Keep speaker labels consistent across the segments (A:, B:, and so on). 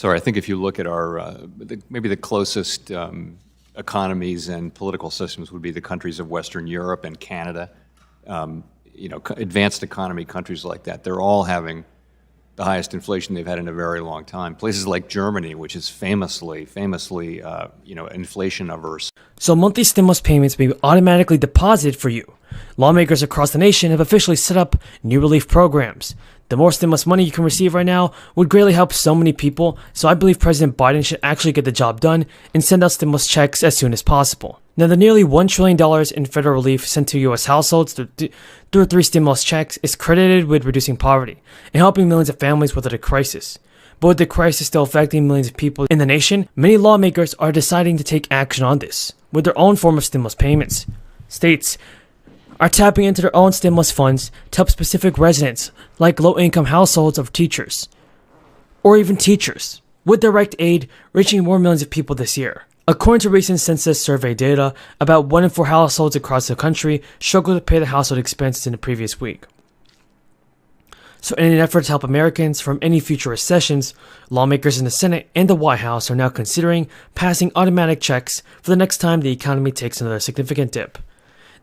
A: Sorry, I think if you look at our, maybe the closest economies and political systems would be the countries of Western Europe and Canada. Advanced economy countries like that, they're all having the highest inflation they've had in a very long time. Places like Germany, which is famously, inflation averse.
B: So monthly stimulus payments may be automatically deposited for you. Lawmakers across the nation have officially set up new relief programs. The more stimulus money you can receive right now would greatly help so many people, so I believe President Biden should actually get the job done and send out stimulus checks as soon as possible. Now, the nearly $1 trillion in federal relief sent to U.S. households through 3 stimulus checks is credited with reducing poverty and helping millions of families weather the crisis. But with the crisis still affecting millions of people in the nation, many lawmakers are deciding to take action on this with their own form of stimulus payments. States are tapping into their own stimulus funds to help specific residents, like low-income households of teachers, or even teachers, with direct aid reaching more millions of people this year. According to recent census survey data, about 1 in 4 households across the country struggled to pay their household expenses in the previous week. So in an effort to help Americans from any future recessions, lawmakers in the Senate and the White House are now considering passing automatic checks for the next time the economy takes another significant dip.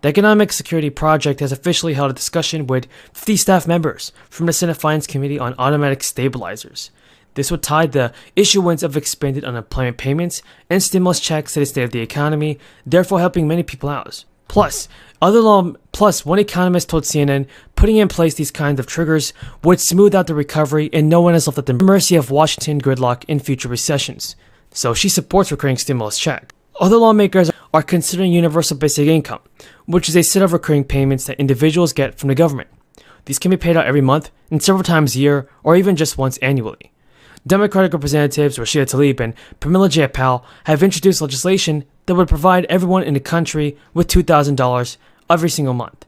B: The Economic Security Project has officially held a discussion with 50 staff members from the Senate Finance Committee on automatic stabilizers. This would tie the issuance of expanded unemployment payments and stimulus checks to the state of the economy, therefore helping many people out. Plus, one economist told CNN putting in place these kinds of triggers would smooth out the recovery and no one is left at the mercy of Washington gridlock in future recessions. So she supports recurring stimulus check. Other lawmakers are considering universal basic income, which is a set of recurring payments that individuals get from the government. These can be paid out every month and several times a year or even just once annually. Democratic Representatives Rashida Tlaib and Pramila Jayapal have introduced legislation that would provide everyone in the country with $2,000 every single month.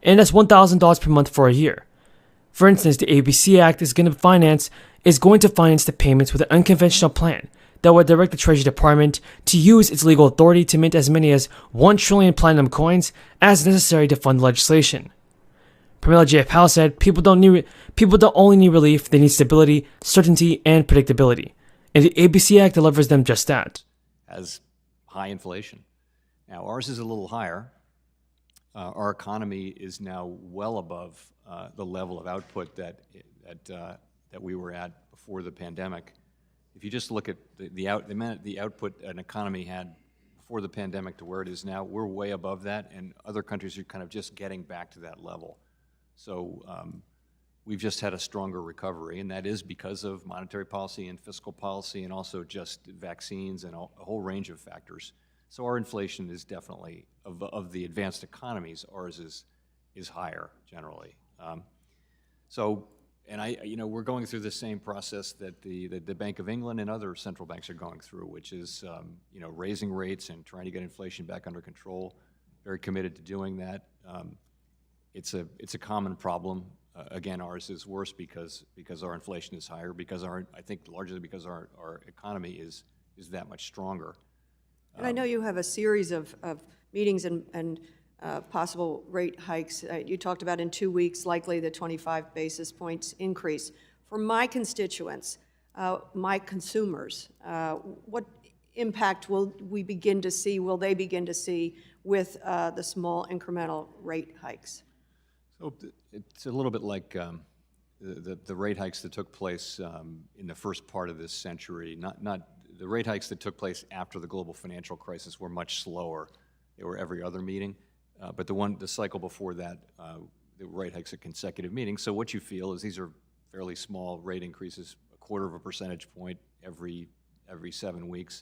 B: And that's $1,000 per month for a year. For instance, the ABC Act is going to finance the payments with an unconventional plan that would direct the Treasury Department to use its legal authority to mint as many as 1 trillion platinum coins as necessary to fund the legislation. Pramila Jayapal said people don't only need relief, they need stability, certainty, and predictability. And the ABC Act delivers them just that.
A: Has high inflation. Now, ours is a little higher. Our economy is now well above the level of output that we were at before the pandemic. If you just look at the output an economy had before the pandemic to where it is now, we're way above that, and other countries are kind of just getting back to that level. So we've just had a stronger recovery, and that is because of monetary policy and fiscal policy and also just vaccines and a whole range of factors. So our inflation is definitely, of the advanced economies, ours is higher generally. We're going through the same process that the Bank of England and other central banks are going through, which is raising rates and trying to get inflation back under control. Very committed to doing that. It's a common problem. Again, ours is worse because our inflation is higher, largely because our economy is that much stronger.
C: And I know you have a series of meetings and possible rate hikes. You talked about in 2 weeks, likely the 25 basis points increase. For my constituents, my consumers, what impact will they begin to see with the small incremental rate hikes?
A: So it's a little bit like the rate hikes that took place in the first part of this century. Not the rate hikes that took place after the global financial crisis were much slower. They were every other meeting, but the cycle before that, the rate hikes at consecutive meetings. So what you feel is these are fairly small rate increases, 1/4 of a percentage point every 7 weeks.